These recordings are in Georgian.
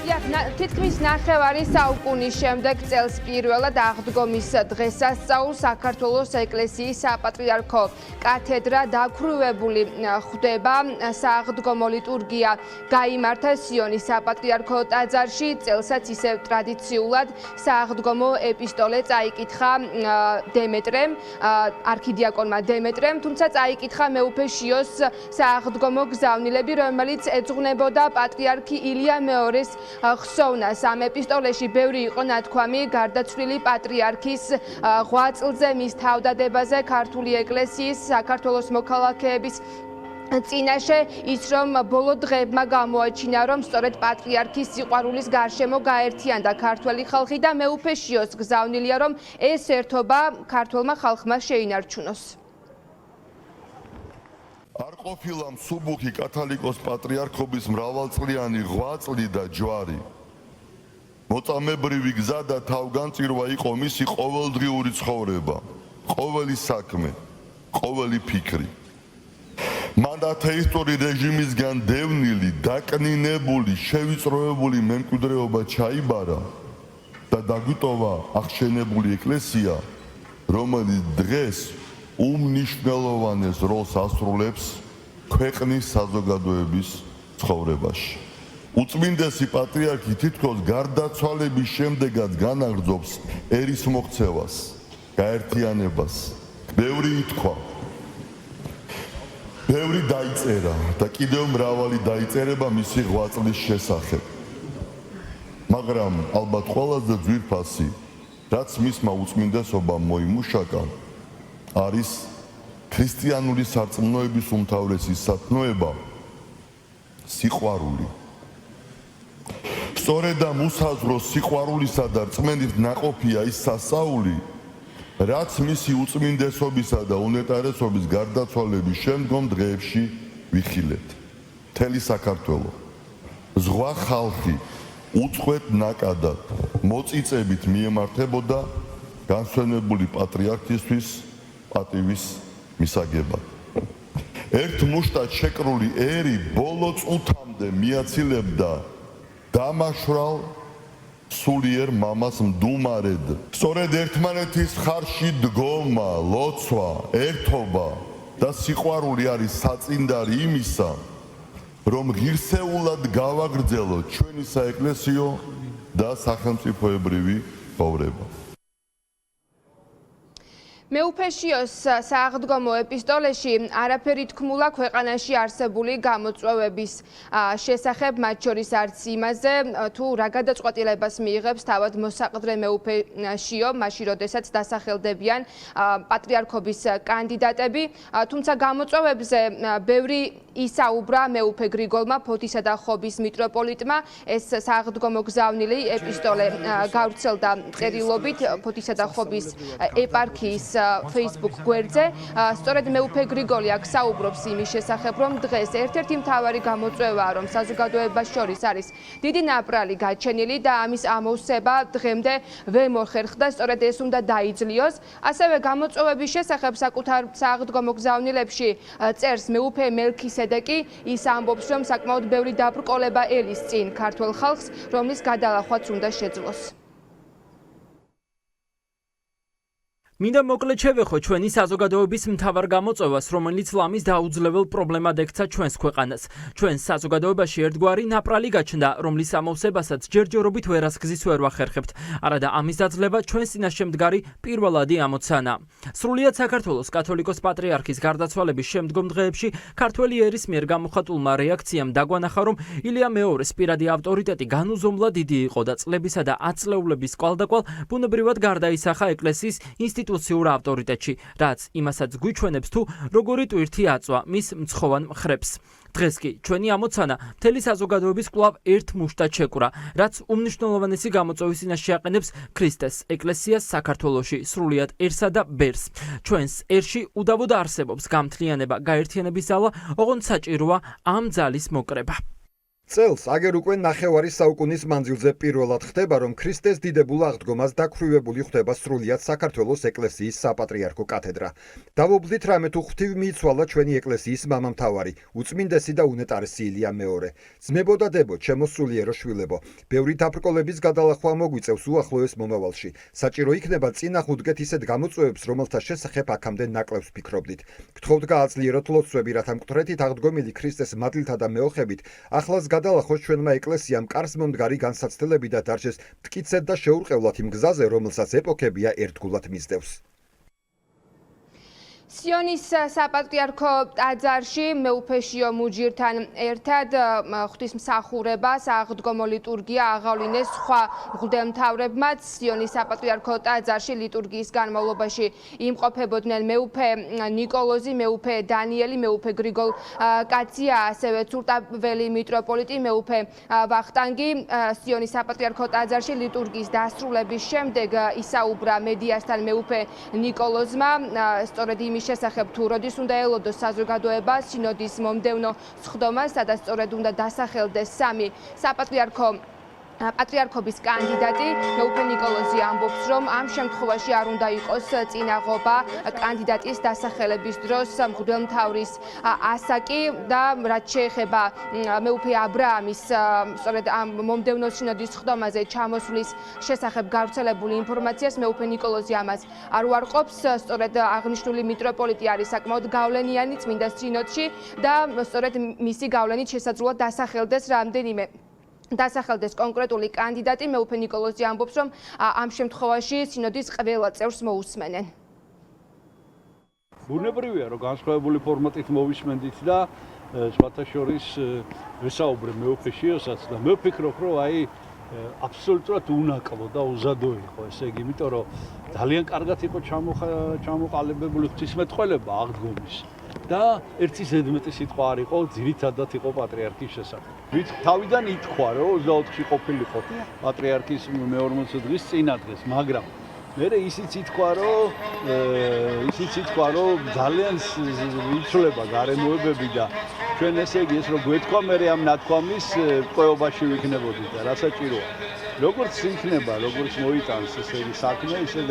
თითქმის ნახევარი საუკუნის შემდეგ წელს პირველად აღდგომის დღესასწაულს საქართველოს ეკლესიის საპატრიარქო კათედრა დაქვრივებული ხვდება. სააღდგომო ლიტურგია გაიმართა სიონის საპატრიარქო ტაძარში. წელსაც ისევ ტრადიციულად სააღდგომო ეპისტოლე წაიკითხა დემეტრემ, არქიდიაკონმა დემეტრემ, თუმცა წაიკითხა მეუფე შიოს სააღდგომო გზავნილები, რომელიც ეძღვნებოდა პატრიარქი ილია მეორის ხსოვნას. ამ ეპისტოლეში ბევრი იყო ნათქვამი გარდაცვლილი პატრიარქის ღვაწლზე, მის თავდადებაზე, ქართული ეკლესიის, საქართველოს მოქალაქეების წინაშე, ის რომ ბოლო დღეებმა გამოაჩინა, რომ სწორედ პატრიარქის სიყვარულის გარშემო გაერთიანდა ქართველი ხალხი და მეუფე შიოს გზავნილია, რომ ეს ერთობა ქართველმა ხალხმა შეინარჩუნოს. არ ყოფილა მსუბუქი კათოლიკოს პატრიარქობის მრავალწლიანი ღვაწლი და ჯვარი. მოწამებრივი გზა და თავგანწირვა იყო მისი ყოველდღიური ცხოვრება, ყოველი საქმე, ყოველი ფიქრი. მან ათეისტური რეჟიმისგან დევნილი, დაკნინებული, შევიწროებული მემკვიდრეობა ჩაიბარა და დაგვიტოვა აღშენებული ეკლესია, რომელიც დღეს უმნიშვნელოვანეს როლს ასრულებს ქვეყნის საზოგადოების ცხოვრებაში. უწმინდესი პატრიარქი თითქოს გარდაცვალების შემდეგაც განაგრძობს ერის მოქცევას, გაერთიანებას. ბევრი ითქვა, ბევრი დაიწერა და კიდევ მრავალი დაიწერება მისი ღვაწლის შესახებ. მაგრამ ალბათ ყველაზე ძვირფასი, რაც მისმა უწმინდესობამ მოიმუშაკა, არის ქრისტიანული სარწმუნოების უმთავრესი სათნოება, სიყვარული. სწორედ ამ უსაზღვრო სიყვარულისა და რწმენის ნაყოფია ის სასაული, რაც მისი უწმინდესობისა და უნეტარესობის გარდაცვალების შემდგომ დღეებში ვიხილეთ. მთელი საქართველო, ზღვა ხალხი უწყვეტ ნაკადად მოწიწებით მიემართებოდა განსვენებული პატრიარქისთვის პატივის მისაგებად. ერთ მუშტად შეკრული ერი ბოლო წუთამდე მიაცილებდა დამაშვრალ სულიერ მამას მდუმარედ. სწორედ ერთმანეთის მხარში დგომა, ლოცვა, ერთობა და სიყვარული არის საწინდარი იმისა, რომ ღირსეულად გავაგრძელოთ ჩვენი საეკლესიო და სახელმწიფოებრივი ცხოვრება. მეუფე შიოს სააღდგომო ეპისტოლეში არაფერი თქმულა ქვეყანაში არსებული გამოწვევების შესახებ, მათ შორის არც იმაზე, თუ რა გადაწყვეტილებას მიიღებს თავად მოსაყდრე მეუფე შიო, მაშინ როდესაც დასახელდებიან პატრიარქობის კანდიდატები, თუმცა გამოწვევებზე ბევრი ისაუბრა მეუფე გრიგოლმა, ფოთისა და ხობის მიტროპოლიტმა. ეს სააღდგომო გზავნილი ეპისტოლე გავრცელდა წერილობით ფოთისა და ხობის ეპარქიის Facebook გვერდზე. სწორედ მეუფე გრიგოლი აქ საუბრობს იმის შესახებ, რომ დღეს ერთ-ერთი მთავარი გამოწვევაა, რომ საზოგადოებას შორის არის დიდი ნაპრალი გაჩენილი და ამის ამოვსება დღემდე ვერ მოხერხდა, სწორედ ეს უნდა დაიძლიოს. ასევე გამოწვევების შესახებ საკუთარ სააღდგომო გზავნილებში წერს მეუფე მელქისედეკი, ის ამბობს, რომ საკმაოდ ბევრი დაბრკოლება ელის წინ ქართველ ხალხს, რომლის გადალახვაც უნდა შეძლოს. მინდა მოკლედ შევეხო ჩვენი საზოგადოების მთავარ გამოწვევას, რომელიც ლამის დაუძლებელ პრობლემად ექცა ჩვენს ქვეყანას. ჩვენს საზოგადოებაში ერთგვარი ნაპრალი გაჩნდა, რომლის ამოვსებასაც ჯერჯერობით ვერასგზის ვერ ვახერხებთ. არადა ამის დაძლევა ჩვენს წინაშე მდგარი პირველადი ამოცანა. სრულიად საქართველოს კათოლიკოს პატრიარქის გარდაცვალების შემდგომ დღეებში ქართველი ერის მიერ გამოხატულმა რეაქციამ დაგვანახა, რომ ილია მეორის პირადი ავტორიტეტი განუზომლად დიდი იყო და წლებისა და ათწლეულების კვალდაკვალ ბუნებრივად გარდაისახა ეკლესიის ინსტიტუციურ ავტორიტეტში, რაც იმასაც გვიჩვენებს თუ როგორი ტვირთი აწვა მის მცხოვან მხრებს. დღეს კი ჩვენი ამოცანა მთელი საზოგადოების კვლავ ერთ მუშტად შეკვრა, რაც უმნიშვნელოვანესი გამოწვევის წინაშე აყენებს ქრისტეს ეკლესიას საქართველოში, სრულიადერსა და ბერს. ჩვენს ერში უდავოდ არსებობს გამთლიანება, გაერთიანების ძალა, ოღონდ საჭიროა ამ ძალის მოკრება. წელს აგერ უკვე ნახევარი საუკუნის მანძილზე პირველად ხდება, რომ ქრისტეს დიდებულ აღდგომას დაქვრივებული ხდება სრულიად საქართველოს ეკლესიის საპატრიარქო კათედრა. დავობლდით რამე თუ ღვთივ მიიცვალა ჩვენი ეკლესიის მამამთავარი, უწმინდესი და უნეტარესი ილია მეორე. ძმებოდა დებო, ჩემო სულიერო შვილებო, ბევრი დაბრკოლების გადალახვა მოგვიწევს უახლოეს მომავალში. საჭირო იქნება წინა ხუდგეთ ისეთ გამოწვევებს, რომელთა შესახებ აქამდე ნაკლებს ფიქრობდით. გთხოვთ გააძლიეროთ ლოცვები, რათა მკვდრეთით აღდგომილი ქრისტეს მადლთა და მეოხებით ახლაც გადალახოს ჩვენმა ეკლესიამ კარს მომდგარი განსაცდელები და დარჩეს მტკიცედ და შეურყევლად იმ გზაზე, რომელსაც ეპოქებია ერთგულად მისდევს. სიონის საპატრიარქო ტაძარში მეუფეშიო მუჯირთან ერთად ღვთისმსახურება, სააღდგომო ლიტურგია აღავლინეს სხვა მღვდელმთავრებმაც. სიონის საპატრიარქო ტაძარში ლიტურგიის განმავლობაში იმყოფებოდნენ მეუფე ნიკოლოზი, მეუფე დანიელი, მეუფე გრიგოლ კაცია, ასევე ცურტაველი მიტროპოლიტი მეუფე ვახტანგი. სიონის საპატრიარქო ტაძარში ლიტურგიის დასრულების შემდეგ ისაუბრა მედიასთან მეუფე ნიკოლოზმა, სწორედ იმის შესახებ თუ როდის უნდა ელოდოს საზოგადოება სინოდის მომდევნო სხდომას, სადაც სწორედ უნდა დასახელდეს სამი პატრიარქობის კანდიდატი. მეუფე ნიკოლოზი ამბობს, რომ ამ შემთხვევაში არ უნდა იყოს წინაღობა კანდიდატის დასახელების დროს მღვდელმთავრის ასაკი და რაც შეეხება მეუფე აბრაამის სწორედ ამ მომდევნო სინოდის სხდომაზე ჩამოსვლის შესახებ გავრცელებული ინფორმაციას მეუფე ნიკოლოზი ამას არ უარყოფს. სწორედ აღნიშნული მიტროპოლიტი არის საკმაოდ გავლენიანი წმინდა სინოდში და სწორედ მისი გავლენით შესაძლოა დასახელდეს კონკრეტული კანდიდატი. მეუფე ნიკოლოზი ამბობს, რომ ამ შემთხვევაში სინოდის ყველა წევრს მოусმენენ. ბუნებრივია, რომ განსხვავებული ფორმატით მოვისმენდით და სხვათა შორის ვესაუბრე მეუფეშიოსაც და მე ვფიქრობ, რომ აბსოლუტურად უნაკლო და უზადო იყო, ესე იგი, იმიტომ რომ ძალიან კარგად იყო ჩამოყალიბებული ღვთისმეტყველება აღდგომის და ერთი ზედმეტი სიტყვა არ იყო, ძირითადად იყო პატრიარქის შესახებ. ვით თავიდან ითქვა, რომ 24-ში ყოფილიყო პატრიარქის მე-40 დღის წინადღეს, მაგრამ მერე ისიც ითქვა, რომ ძალიან იცვლება გარემოებები და ჩვენ ესე იგი ეს რო გვეთქვა, მერე ამ ნათქვამის ტყვეობაში ვიქნებოდით და რა საჭიროა. როგორც იქნება, როგორც მოიტანს ესე იგი საქმე, ისე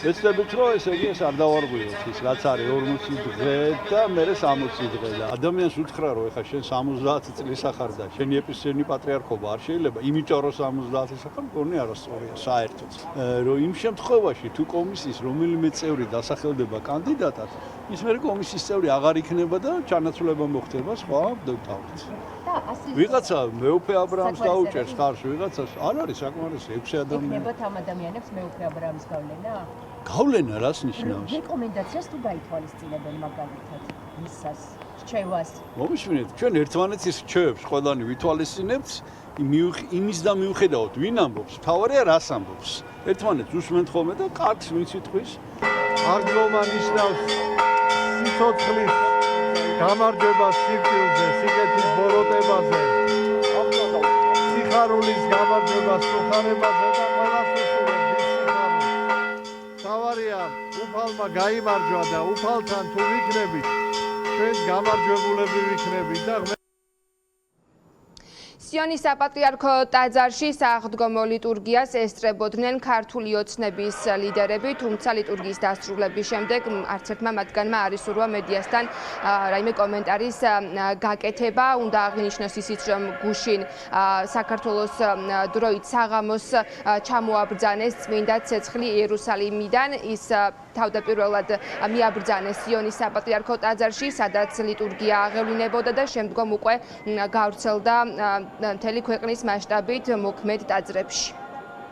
ეცდებით, რომ ესე იგი ეს არ დავარღვიოთ ის, რაც არის 40 დღე და მერე 60 დღე და ადამიანს უთხრა, რომ ეხა შენ 70 წლის ახარ და შენი ეპისკოპოსი პატრიარქობა არ შეიძლება, იმიტომ რომ 70 წლის ახარ მგონი არასწორია საერთოდ. რომ იმ შემთხვევაში თუ კომისიის რომელიმე წევრი დასახელდება კანდიდატად, ის მერე კომისიის წევრი აღარ იქნება და ჩანაცვლება მოხდება სხვა მღვდელმთავრით. ვიღაცა მეუფე აბრაამს დაუჭერს ხარს, ვიღაცას არ არის საკმარისი 6 ადამიანი. იქნებათ ამ ადამიანებს მეუფე აბრაამის გავლენა? გავლენა რას ნიშნავს? რეკომენდაციას თუ გაითვალისწინებენ მაგალითად მისას, რჩევას? მომისმინეთ, ჩვენ ერთმანეთის რჩევებს ყველანი ვითვალისწინებთ იმის და მიუხედავად ვინ ამბობს, მთავარია რას ამბობს. ერთმანეთს უსმენთ ხოლმე და კარგს ვინც იტყვის. აღდგომა ნიშნავს სიცოცხლის გამარჯვებას სიკვდილზე, სიგეთის ბოროტებაზე, სიხარულის გამარჯვებას სუხარებაზე და ყველას უსურვებს სიხარული. თავარია უფალმა გაიმარჯვა და უფალთან თუ ვიქნებით, ჩვენ გამარჯვებულები ვიქნებით და სიონის საპატრიარქო ტაძარში სააღდგომო ლიტურგიას ესწრებოდნენ ქართული ოცნების ლიდერები, თუმცა ლიტურგიის დასრულების შემდეგ არც ერთმა მათგანმა არ ისურვა მედიასთან რაიმე კომენტარის გაკეთება. უნდა აღინიშნოს ისიც, რომ გუშინ საქართველოს დროით საღამოს ჩამოაბრძანეს წმინდა ცეცხლი იერუსალიმიდან. ის თავდაპირველად მიაბრძანეს სიონის საპატრიარქო ტაძარში, სადაც ლიტურგია აღევლინებოდა და შემდგომ უკვე გავრცელდა მთელი ქვეყნის მასშტაბით მოქმედ ტაძრებში.